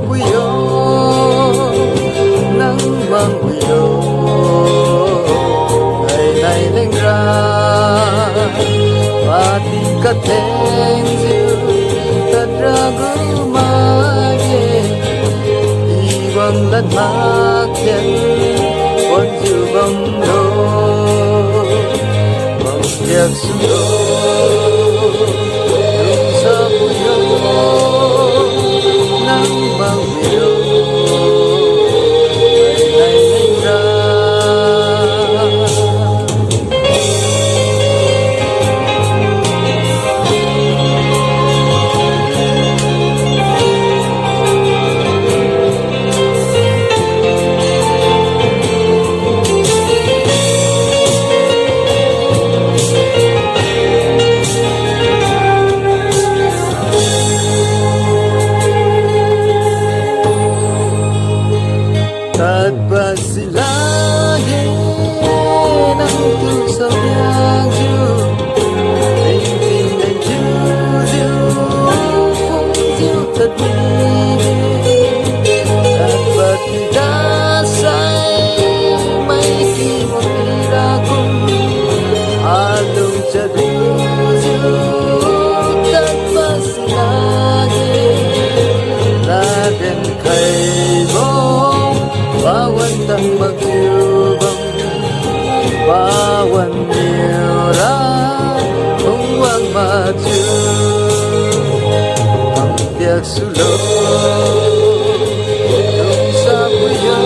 puyo nang mang puyo ngày nay lên ra pati ka theng ju tadra gu ma ye iwang lan ma khen quan ju bang lo Bamdiak Sulo Lung sa puyo nang mang puyo ngày nay lên ra Sulo Lung sa puyo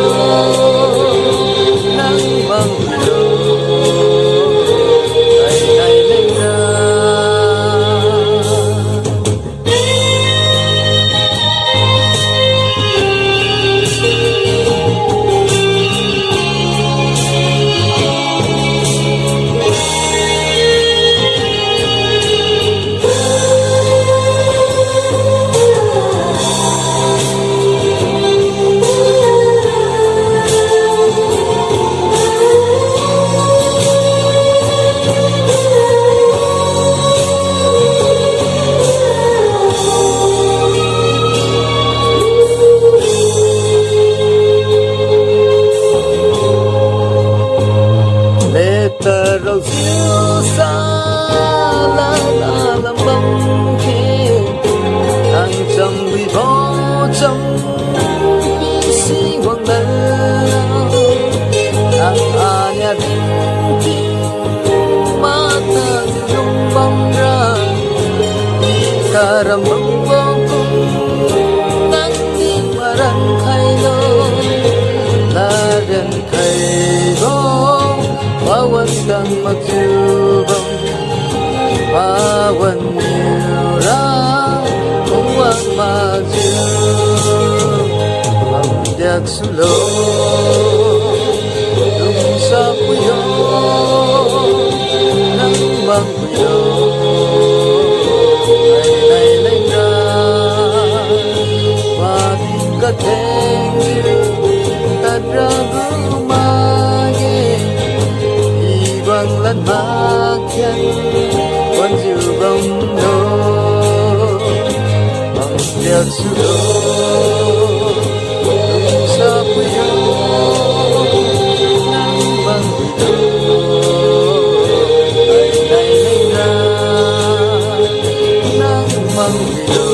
nang mang puyo ngày nay lên ra Karam bông cung nắng đi mà răng khay lo la răng khay lo bawan kang magsyubang bawan niyo ra kung wag magsyub Bamdiak Sulo Lung sa puyo nang mang puyo Theng ju tadra gu ma ye iwang lan ma khen quan ju bang lo Bamdiak Sulo Lung sa puyo nang mang puyo ngày nay lên ra nang mang puyo